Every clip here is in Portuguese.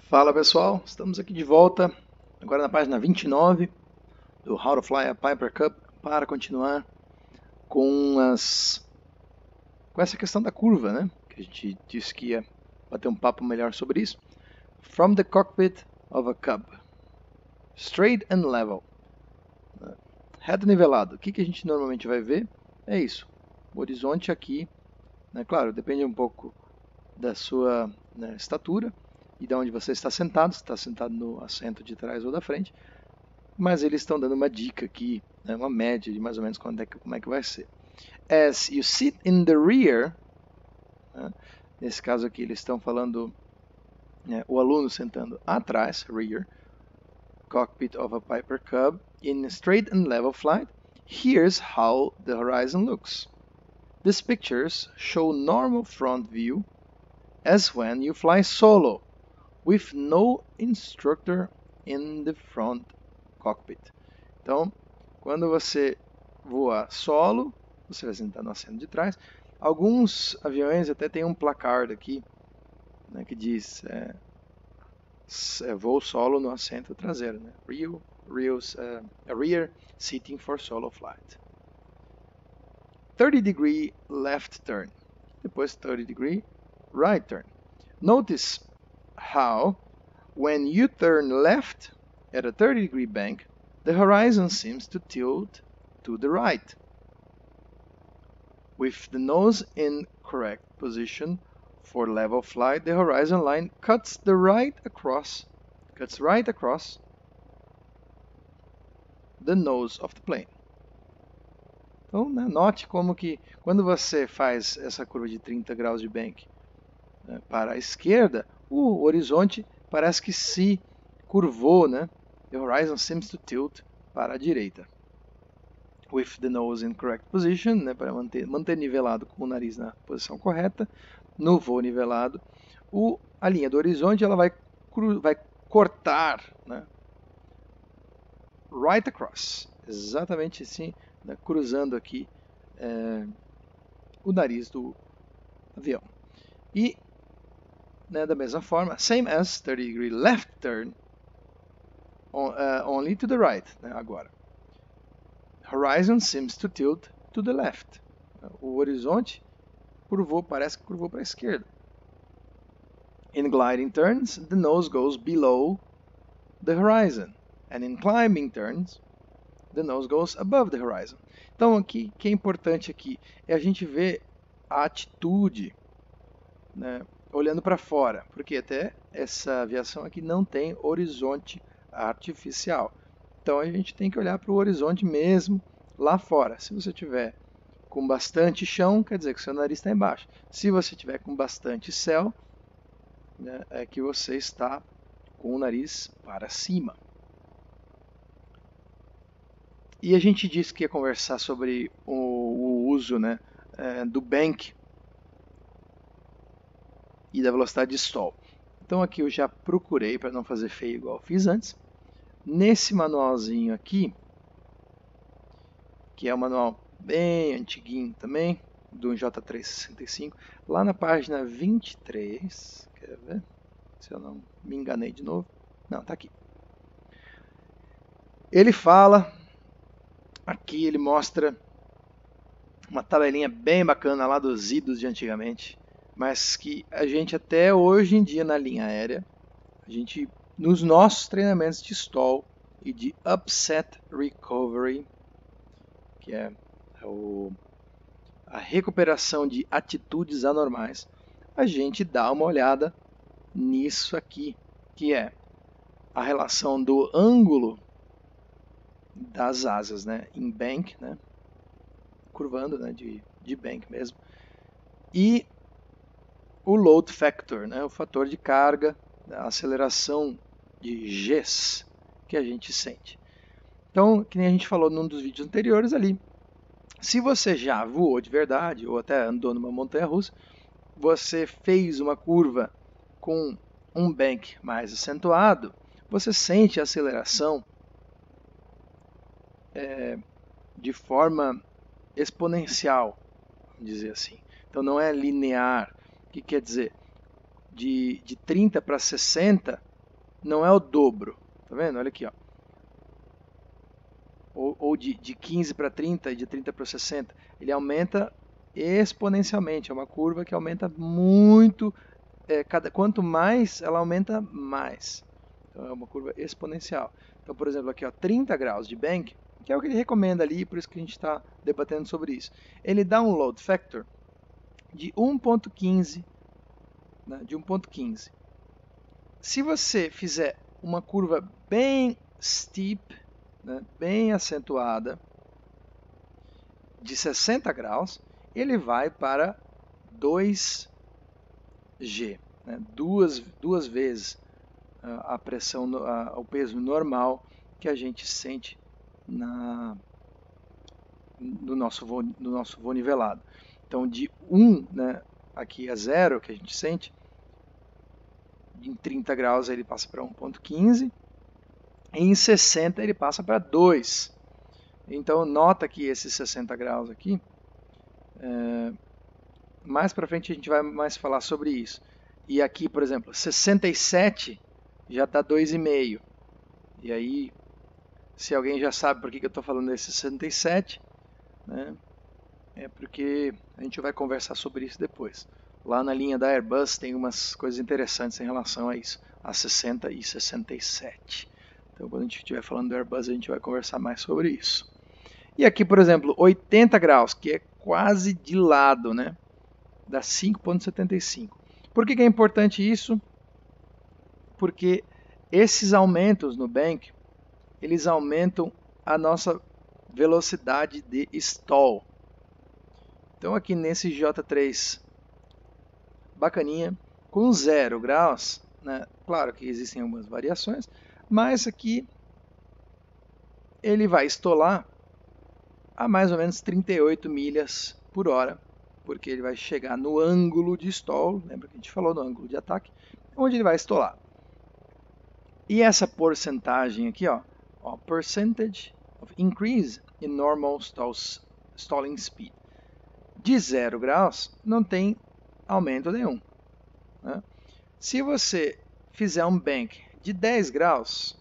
Fala pessoal, estamos aqui de volta, agora na página 29 do How to Fly a Piper Cub, para continuar com essa questão da curva, né? Que a gente disse que ia bater um papo melhor sobre isso. From the cockpit of a Cub, straight and level, reto nivelado. O que a gente normalmente vai ver? É isso, o horizonte aqui, né? Claro, depende um pouco da sua estatura e de onde você está sentado, se está sentado no assento de trás ou da frente, mas eles estão dando uma dica aqui, né, uma média de mais ou menos como é que vai ser. As you sit in the rear, né, nesse caso aqui eles estão falando o aluno sentando atrás, rear, cockpit of a Piper Cub, in straight and level flight, here's how the horizon looks. These pictures show normal front view as when you fly solo, with no instructor in the front cockpit. Então, quando você voa solo, você vai sentar no assento de trás. Alguns aviões até tem um placard aqui, né, que diz voo solo no assento traseiro, né? Rear seating for solo flight. 30-degree left turn. Depois 30-degree right turn. Notice how, when you turn left at a 30-degree bank, the horizon seems to tilt to the right. With the nose in correct position for level flight, the horizon line cuts right across the nose of the plane. Então, né, note como que quando você faz essa curva de 30 graus de bank para a esquerda, o horizonte parece que se curvou, né? The horizon seems to tilt para a direita. With the nose in correct position, né, para manter nivelado com o nariz na posição correta. No voo nivelado, a linha do horizonte ela vai cortar, né, right across, exatamente assim, né, cruzando aqui o nariz do avião. E né, da mesma forma, same as 30-degree left turn, only to the right, né, agora. Horizon seems to tilt to the left. O horizonte parece que curvou para a esquerda. In gliding turns, the nose goes below the horizon. And in climbing turns, the nose goes above the horizon. Então, aqui, o que é importante aqui é a gente ver a atitude, né, olhando para fora, porque até essa aviação aqui não tem horizonte artificial. Então a gente tem que olhar para o horizonte mesmo lá fora. Se você tiver com bastante chão, quer dizer que o seu nariz está embaixo. Se você tiver com bastante céu, né, é que você está com o nariz para cima. E a gente disse que ia conversar sobre o uso, né, do bank e da velocidade de stall. Então aqui eu já procurei, para não fazer feio igual eu fiz antes, nesse manualzinho aqui, que é um manual bem antiguinho também, do J365, lá na página 23, quer ver se eu não me enganei de novo? Não, está aqui. Ele fala, aqui ele mostra uma tabelinha bem bacana lá dos idos de antigamente, mas que a gente até hoje em dia na linha aérea, a gente nos nossos treinamentos de stall e de upset recovery, que é a recuperação de atitudes anormais, a gente dá uma olhada nisso aqui, que é a relação do ângulo das asas, né, em bank, né, curvando, né, de bank mesmo, e o load factor, né, o fator de carga, a aceleração de Gs que a gente sente. Então, que nem a gente falou num dos vídeos anteriores ali, se você já voou de verdade ou até andou numa montanha-russa, você fez uma curva com um bank mais acentuado, você sente a aceleração de forma exponencial, vamos dizer assim. Então não é linear, o que quer dizer? De 30 para 60, não é o dobro. Tá vendo? Olha aqui, ó. Ou de 15 para 30 e de 30 para 60. Ele aumenta exponencialmente. É uma curva que aumenta muito. Quanto mais, ela aumenta mais. Então é uma curva exponencial. Então, por exemplo, aqui, ó, 30 graus de bank, que é o que ele recomenda ali, por isso que a gente está debatendo sobre isso. Ele dá um load factor de 1.15, né, de 1.15. Se você fizer uma curva bem steep, né, bem acentuada, de 60 graus, ele vai para 2G, né, duas vezes a pressão, o peso normal que a gente sente no nosso voo nivelado. Então, de 1, né, aqui a 0, que a gente sente, em 30 graus ele passa para 1.15, e em 60 ele passa para 2. Então, nota que esses 60 graus aqui, mais para frente a gente vai mais falar sobre isso. E aqui, por exemplo, 67 já dá 2,5. E aí, se alguém já sabe por que eu estou falando desse 67, né, é porque a gente vai conversar sobre isso depois. Lá na linha da Airbus tem umas coisas interessantes em relação a isso, a 60 e 67. Então, quando a gente estiver falando do Airbus, a gente vai conversar mais sobre isso. E aqui, por exemplo, 80 graus, que é quase de lado, né? Dá 5,75. Por que é importante isso? Porque esses aumentos no bank, eles aumentam a nossa velocidade de stall. Então aqui nesse J3 bacaninha, com 0 graus, né? Claro que existem algumas variações, mas aqui ele vai estolar a mais ou menos 38 milhas por hora, porque ele vai chegar no ângulo de stall, lembra que a gente falou no ângulo de ataque, onde ele vai estolar. E essa porcentagem aqui, ó, percentage of increase in normal stalling speed. De 0 graus não tem aumento nenhum, né? Se você fizer um bank de 10 graus,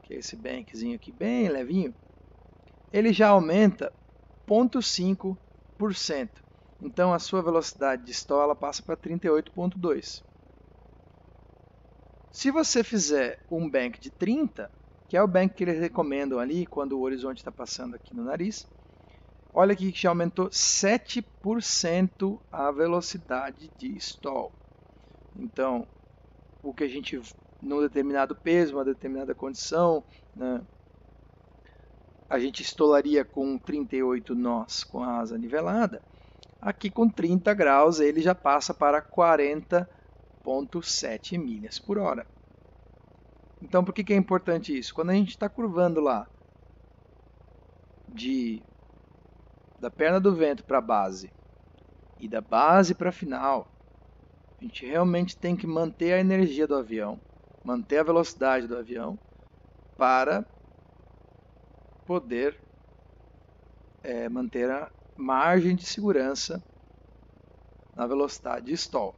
que é esse bankzinho aqui bem levinho, ele já aumenta 0,5%. Então a sua velocidade de stall ela passa para 38,2. Se você fizer um bank de 30, que é o bank que eles recomendam ali quando o horizonte está passando aqui no nariz, olha aqui que já aumentou 7% a velocidade de stall. Então, o que a gente, num determinado peso, uma determinada condição, né, a gente estolaria com 38 nós com a asa nivelada, aqui com 30 graus ele já passa para 40,7 milhas por hora. Então, por que é importante isso? Quando a gente está curvando lá da perna do vento para a base e da base para a final, a gente realmente tem que manter a energia do avião, manter a velocidade do avião para poder manter a margem de segurança na velocidade de stall.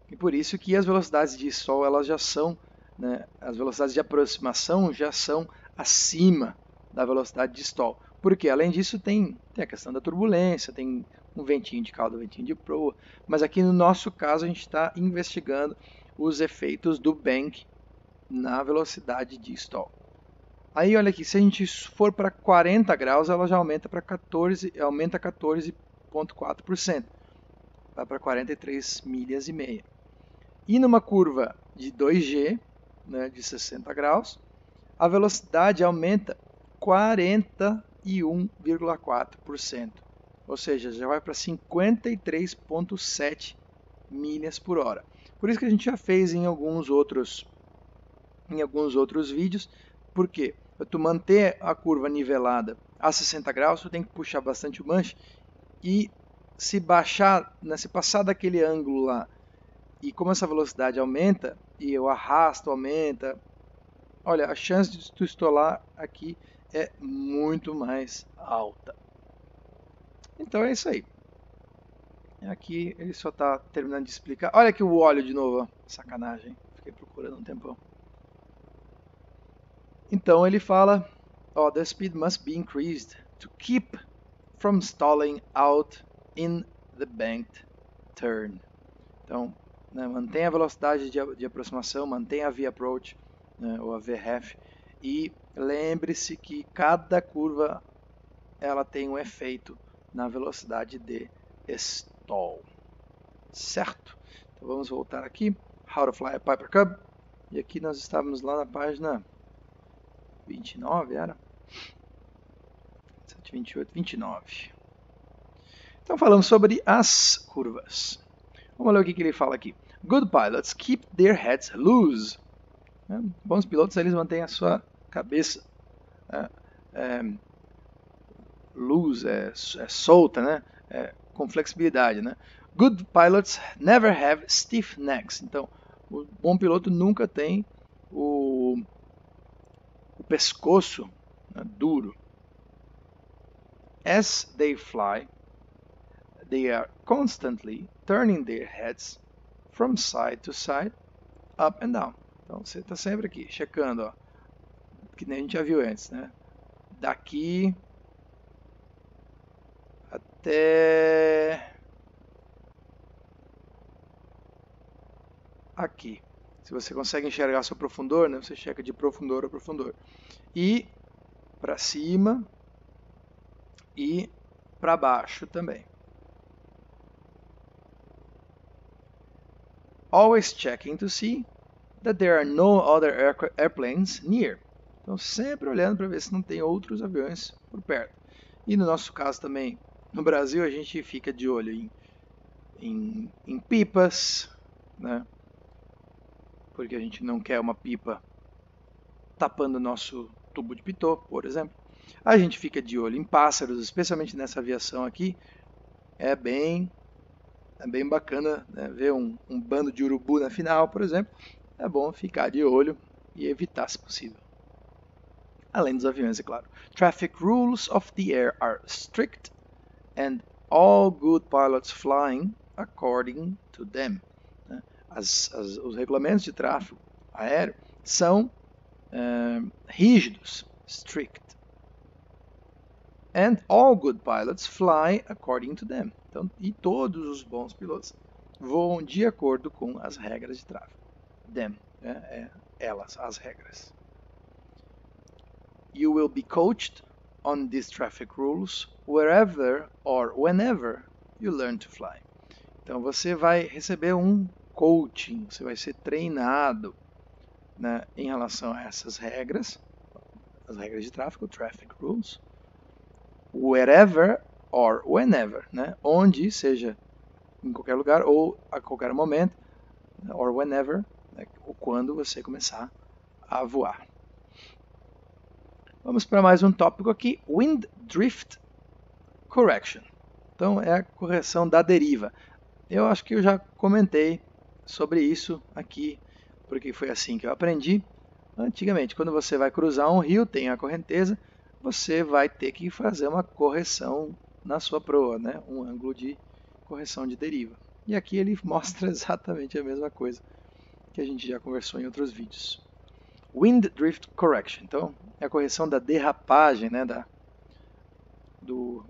E por isso que as velocidades de stall elas já são, né, as velocidades de aproximação já são acima da velocidade de stall. Porque além disso tem a questão da turbulência, tem um ventinho de cauda, um ventinho de proa, mas aqui no nosso caso a gente está investigando os efeitos do bank na velocidade de stall. Aí olha aqui, se a gente for para 40 graus, ela já aumenta para 14,4%. Vai para 43 milhas e meia. E numa curva de 2G, né, de 60 graus, a velocidade aumenta 41,4%. Ou seja, já vai para 53,7 milhas por hora. Por isso que a gente já fez em alguns outros vídeos. Por quê? Para tu manter a curva nivelada a 60 graus, tu tem que puxar bastante o manche e se baixar, né, se passar daquele ângulo lá, e como essa velocidade aumenta e o arrasto aumenta, olha, a chance de tu estolar aqui é muito mais alta. Então é isso aí. Aqui ele só está terminando de explicar. Olha aqui o óleo de novo, ó. Sacanagem. fiquei procurando um tempão. Então ele fala, the speed must be increased to keep from stalling out in the banked turn. Então, né, mantenha a velocidade de aproximação, mantenha a V-approach, né, ou a V-ref, e lembre-se que cada curva ela tem um efeito na velocidade de stall. Certo? Então vamos voltar aqui, How to Fly a Piper Cub, e aqui nós estávamos lá na página 29, era? 28, 29. Então falamos sobre as curvas. Vamos ler o que ele fala aqui. Good pilots keep their heads loose. Bons pilotos, eles mantêm a sua cabeça loose, solta, né? Com flexibilidade, né? Good pilots never have stiff necks. Então, o bom piloto nunca tem o pescoço, né, duro. As they fly, they are constantly turning their heads from side to side, up and down. Então você está sempre aqui, checando, ó, que nem a gente já viu antes, né? Daqui até aqui. Se você consegue enxergar seu profundor, né, você checa de profundor a profundor. E para cima e para baixo também. Always checking to see that there are no other airplanes near. Então sempre olhando para ver se não tem outros aviões por perto. E no nosso caso também, no Brasil, a gente fica de olho em pipas, né? Porque a gente não quer uma pipa tapando o nosso tubo de pitot, por exemplo. A gente fica de olho em pássaros, especialmente nessa aviação aqui. É bem bacana, né? Ver um bando de urubu na final, por exemplo. É bom ficar de olho e evitar, se possível. Além dos aviões, é claro. Traffic rules of the air are strict and all good pilots flying according to them. Os regulamentos de tráfego aéreo são rígidos, strict. And all good pilots fly according to them. Então, e todos os bons pilotos voam de acordo com as regras de tráfego. Them, elas, as regras. You will be coached on these traffic rules wherever or whenever you learn to fly. Então você vai receber um coaching, você vai ser treinado, né, em relação a essas regras, as regras de tráfego, traffic rules, wherever or whenever, né, onde, seja em qualquer lugar ou a qualquer momento, or whenever, né, ou quando você começar a voar. Vamos para mais um tópico aqui, Wind Drift Correction. Então é a correção da deriva. Eu acho que eu já comentei sobre isso aqui, porque foi assim que eu aprendi. Antigamente, quando você vai cruzar um rio, tem a correnteza, você vai ter que fazer uma correção na sua proa, né? Um ângulo de correção de deriva. E aqui ele mostra exatamente a mesma coisa que a gente já conversou em outros vídeos. Wind Drift Correction, então é a correção da derrapagem, né? Da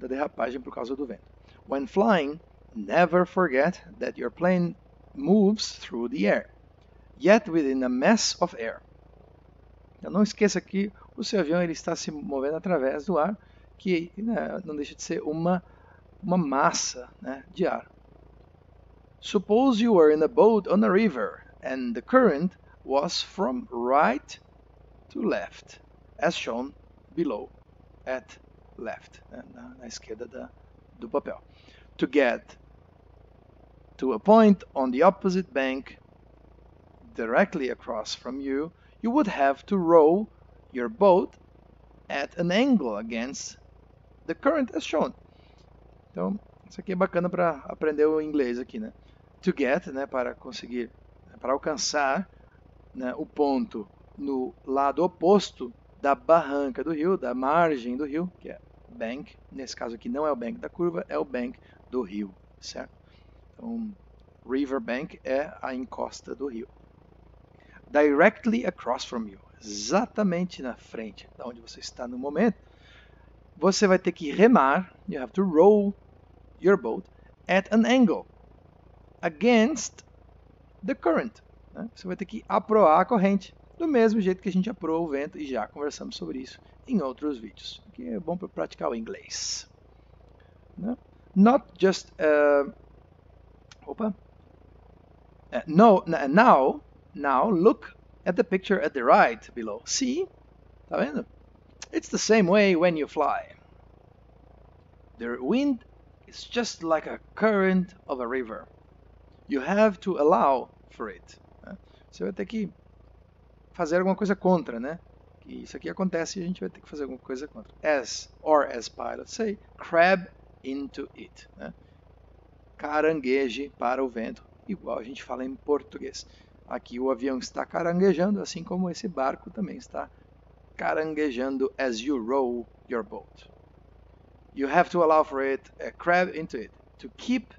derrapagem por causa do vento. When flying, never forget that your plane moves through the air, yet within a mass of air. Então não esqueça que o seu avião ele está se movendo através do ar, que, né, não deixa de ser uma massa, né, de ar. Suppose you were in a boat on a river and the current was from right to left, as shown below, at left, né, na esquerda do papel. To get to a point on the opposite bank directly across from you, you would have to row your boat at an angle against the current as shown. Então, isso aqui é bacana para aprender o inglês aqui, né? To get, né, para conseguir, para alcançar, né, o ponto no lado oposto da barranca do rio, da margem do rio, que é bank. Nesse caso aqui não é o bank da curva, é o bank do rio, certo? Então, river bank é a encosta do rio. directly across from you, exatamente na frente, da onde você está no momento, você vai ter que remar, you have to row your boat at an angle against the current. Né? Você vai ter que aproar a corrente, do mesmo jeito que a gente aproa o vento, e já conversamos sobre isso em outros vídeos, que é bom para praticar o inglês. Né? Not just now look at the picture at the right below. See? Tá vendo? It's the same way when you fly. The wind is just like a current of a river. You have to allow for it. Né? Você vai ter que fazer alguma coisa contra, né? Que isso aqui acontece e a gente vai ter que fazer alguma coisa contra. As pilots say, crab into it. Né? Carangueje para o vento, igual a gente fala em português. Aqui o avião está caranguejando, assim como esse barco também está caranguejando as you row your boat. You have to allow for it, crab into it, to keep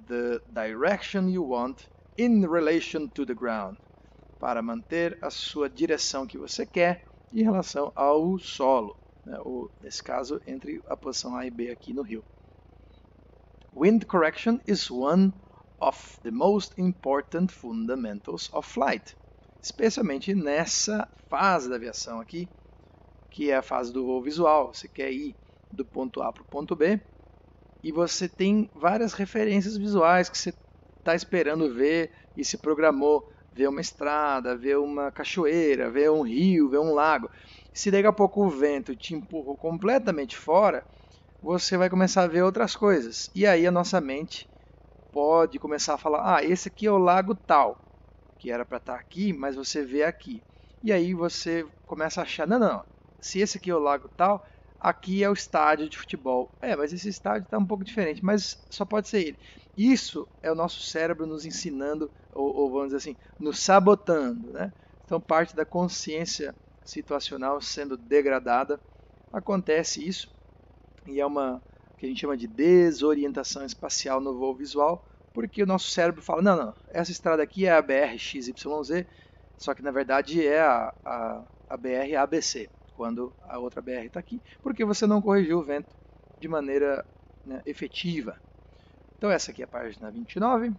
the direction you want in relation to the ground. Para manter a sua direção que você quer em relação ao solo. Né? Ou, nesse caso, entre a posição A e B aqui no rio. Wind correction is one of the most important fundamentals of flight, especialmente nessa fase da aviação aqui, que é a fase do voo visual. Você quer ir do ponto A para o ponto B e você tem várias referências visuais que você está esperando ver e se programou ver uma estrada, ver uma cachoeira, ver um rio, ver um lago. Se daqui a pouco o vento te empurra completamente fora, você vai começar a ver outras coisas. E aí a nossa mente pode começar a falar, ah, esse aqui é o lago tal, que era para estar aqui, mas você vê aqui. E aí você começa a achar, não, se esse aqui é o lago tal, aqui é o estádio de futebol. Mas esse estádio está um pouco diferente, mas só pode ser ele. Isso é o nosso cérebro nos ensinando, ou vamos dizer assim, nos sabotando. Né? Então parte da consciência situacional sendo degradada, acontece isso. E é uma que a gente chama de desorientação espacial no voo visual, porque o nosso cérebro fala, não, essa estrada aqui é a BR XYZ, só que na verdade é a BR ABC, quando a outra BR está aqui, porque você não corrigiu o vento de maneira, né, efetiva. Então essa aqui é a página 29,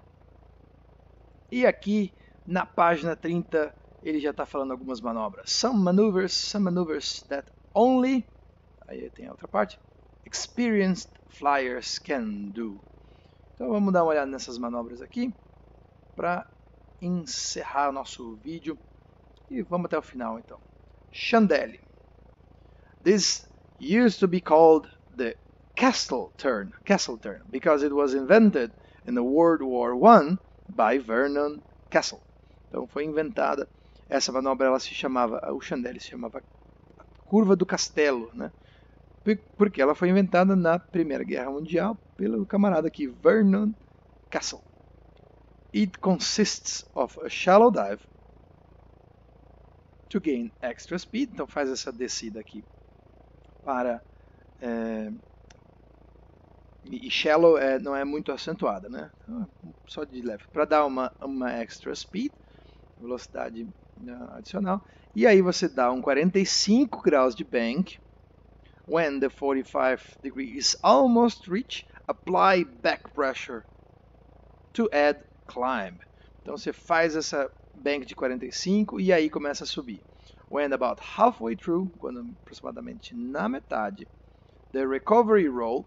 e aqui na página 30 ele já está falando algumas manobras. Some maneuvers that only, aí tem a outra parte, experienced flyers can do. Então vamos dar uma olhada nessas manobras aqui para encerrar o nosso vídeo e vamos até o final então. Chandelle. This used to be called the Castle turn because it was invented in the World War I by Vernon Castle. Então foi inventada essa manobra, ela se chamava, o Chandelle se chamava curva do castelo, né? Porque ela foi inventada na Primeira Guerra Mundial pelo camarada aqui, Vernon Castle. It consists of a shallow dive to gain extra speed. Então faz essa descida aqui para... e shallow não é muito acentuada, né? Só de leve. Para dar uma extra speed, velocidade adicional. E aí você dá 45 graus de bank. When the 45 degree is almost reached, apply back pressure to add climb. Então você faz essa bank de 45 e aí começa a subir. When about halfway through, quando aproximadamente na metade, the recovery roll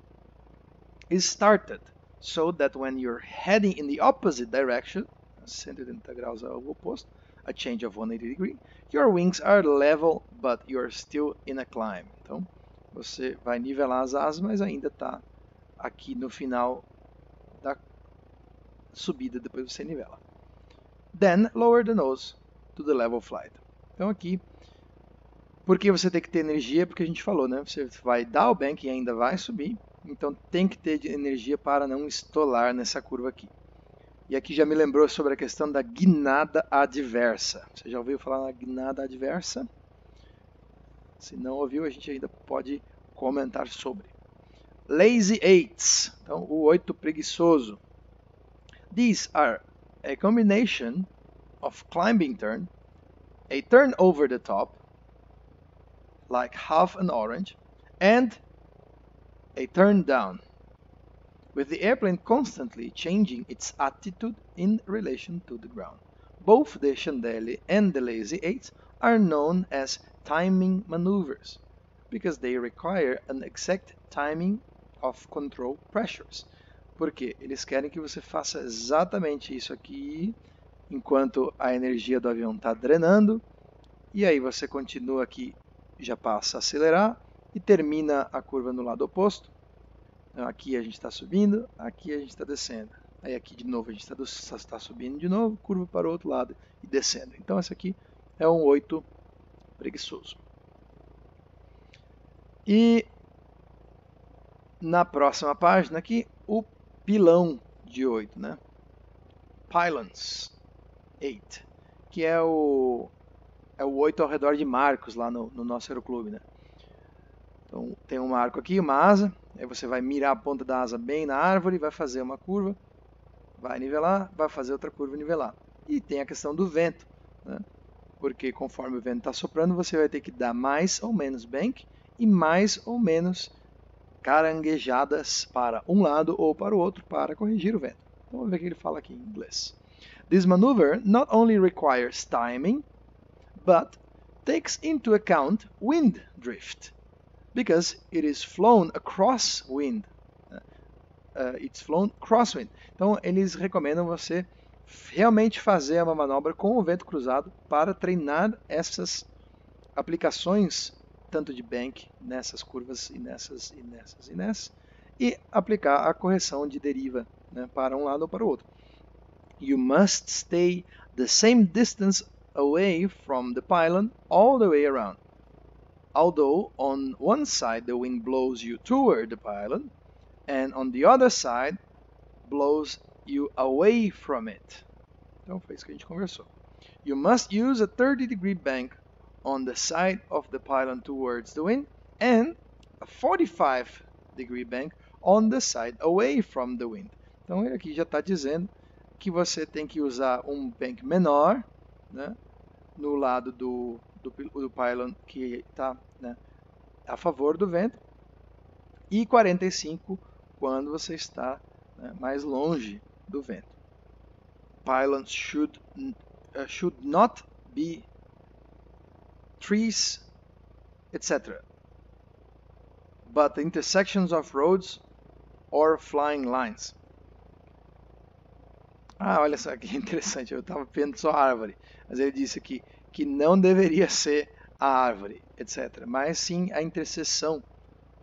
is started, so that when you're heading in the opposite direction, 180 graus ao oposto, a change of 180 degree, your wings are level, but you're still in a climb. Então você vai nivelar as asas, mas ainda está aqui no final da subida, depois você nivela. Then lower the nose to the level flight. Então aqui, porque você tem que ter energia, porque a gente falou, né? Você vai dar o bank e ainda vai subir, então tem que ter energia para não estolar nessa curva aqui. E aqui já me lembrou sobre a questão da guinada adversa. Você já ouviu falar na guinada adversa? Se não ouviu, a gente ainda pode comentar sobre. Lazy eights, então o 8 preguiçoso. These are a combination of climbing turn a turn over the top, like half an orange, and a turn down, with the airplane constantly changing its attitude in relation to the ground. Both the Chandelle and the Lazy 8 are known as timing maneuvers, because they require an exact timing of control pressures. Porque eles querem que você faça exatamente isso aqui, enquanto a energia do avião está drenando, e aí você continua aqui, já passa a acelerar e termina a curva no lado oposto. Então, aqui a gente está subindo, aqui a gente está descendo. Aí aqui de novo a gente está subindo de novo, curva para o outro lado e descendo. Então esse aqui é um 8 preguiçoso. E na próxima página aqui, o pilão de 8, né? Pylons 8, que é o 8 ao redor de marcos lá no nosso aeroclube, né? Então tem um marco aqui, uma asa, aí você vai mirar a ponta da asa bem na árvore, vai fazer uma curva, vai nivelar, vai fazer outra curva e nivelar. E tem a questão do vento, né? Porque conforme o vento está soprando, você vai ter que dar mais ou menos bank e mais ou menos caranguejadas para um lado ou para o outro para corrigir o vento. Então vamos ver o que ele fala aqui em inglês. This maneuver not only requires timing, but takes into account wind drift, because it is flown across wind. It's flown crosswind. Então eles recomendam você realmente fazer uma manobra com o vento cruzado para treinar essas aplicações tanto de bank nessas curvas e nessas, e aplicar a correção de deriva, né, para um lado ou para o outro. You must stay the same distance away from the pylon all the way around. Although on one side the wind blows you toward the pylon, and on the other side blows you away from it. Então foi isso que a gente conversou. You must use a 30-degree bank on the side of the pylon towards the wind and a 45-degree bank on the side away from the wind. Então ele aqui já está dizendo que você tem que usar um bank menor, né, no lado do pylon que está, né, a favor do vento, e 45 quando você está, né, mais longe do vento. Pylons should not be trees, etc., but intersections of roads or flying lines. Olha só que interessante, eu estava vendo só a árvore, mas ele disse aqui que não deveria ser a árvore, etc., mas sim a interseção,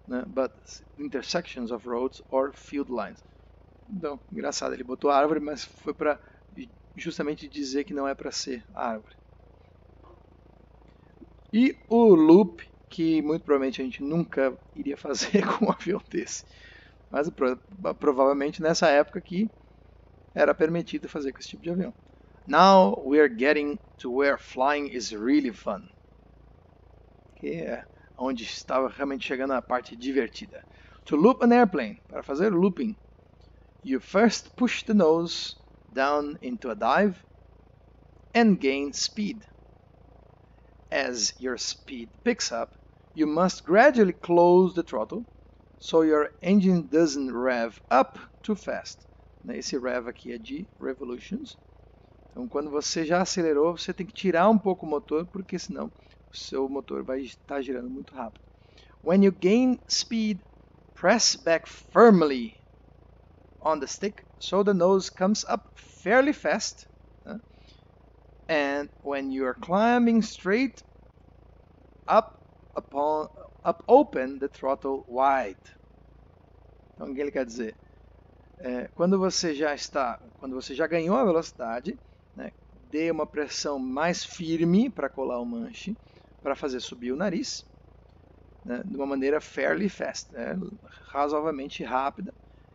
né? But intersections of roads or field lines. Então, engraçado, ele botou a árvore, mas foi para justamente dizer que não é para ser a árvore. E o loop, que muito provavelmente a gente nunca iria fazer com um avião desse, mas provavelmente nessa época aqui era permitido fazer com esse tipo de avião. Now we are getting to where flying is really fun. Que é onde estava realmente chegando a parte divertida. To loop an airplane, para fazer looping, you first push the nose down into a dive and gain speed. As your speed picks up, you must gradually close the throttle so your engine doesn't rev up too fast. Esse rev aqui é de revolutions. Então, quando você já acelerou, você tem que tirar um pouco o motor, porque senão o seu motor vai estar girando muito rápido. When you gain speed, press back firmly on the stick so the nose comes up fairly fast. And when you are climbing straight up, open the throttle wide. Então, o que ele quer dizer? Quando você já ganhou a velocidade, né, dê uma pressão mais firme para colar o manche, para fazer subir o nariz, né, de uma maneira fairly fast, né, razoavelmente rápida.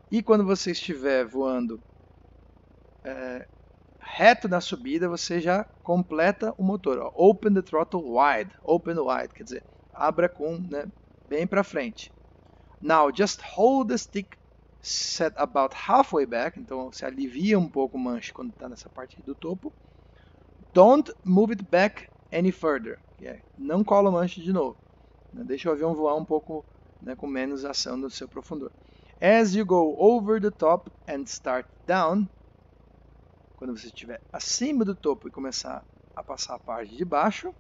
E quando você estiver voando reto na subida, você já completa o motor. Ó. Open the throttle wide. Open wide, quer dizer, abra com, né, bem para frente. Now, just hold the stick set about halfway back. Então, você alivia um pouco o manche quando está nessa parte do topo. Don't move it back any further, que é não cola o manche de novo, né? Deixa o avião voar um pouco, né, com menos ação do seu profundor. As you go over the top and start down, quando você estiver acima do topo e começar a passar a parte de baixo,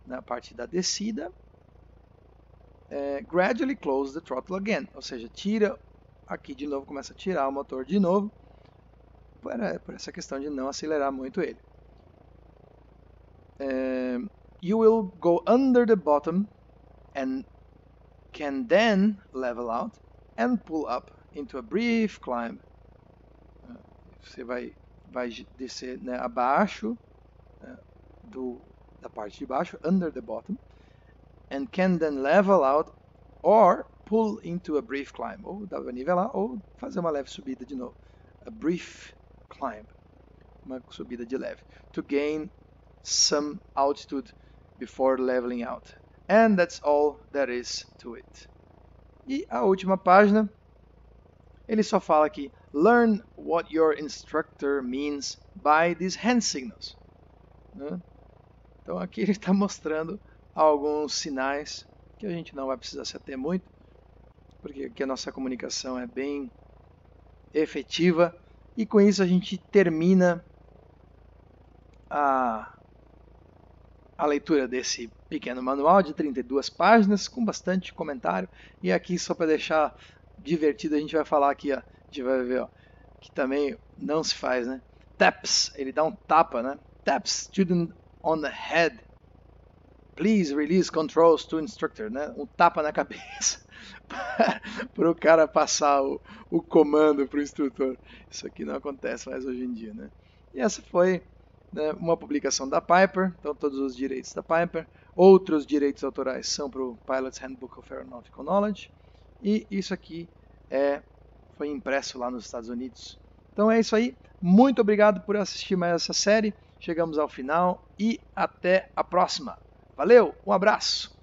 na parte da descida, gradually close the throttle again, ou seja, tira aqui de novo, começa a tirar o motor de novo, por essa questão de não acelerar muito ele. You will go under the bottom and can then level out and pull up into a brief climb. Você vai descer, né, abaixo, da parte de baixo, under the bottom, and can then level out or pull into a brief climb. Ou dá para nivelar ou fazer uma leve subida de novo. A brief climb, uma subida de leve, to gain some altitude before leveling out. And that's all there is to it. E a última página, ele só fala aqui, learn what your instructor means by these hand signals. Né? Então aqui ele está mostrando alguns sinais que a gente não vai precisar se ater muito, porque aqui a nossa comunicação é bem efetiva, e com isso a gente termina a leitura desse pequeno manual de 32 páginas, com bastante comentário. E aqui, só para deixar divertido, a gente vai falar aqui, ó, a gente vai ver, ó, que também não se faz, né? Taps, ele dá um tapa, né? Taps student on the head. Please release controls to instructor, né? Um tapa na cabeça para o cara passar o comando para o instrutor. Isso aqui não acontece mais hoje em dia, né? E essa foi, né, uma publicação da Piper, então todos os direitos da Piper. Outros direitos autorais são para o Pilot's Handbook of Aeronautical Knowledge. E isso aqui foi impresso lá nos Estados Unidos. Então é isso aí. Muito obrigado por assistir mais essa série. Chegamos ao final e até a próxima. Valeu, um abraço!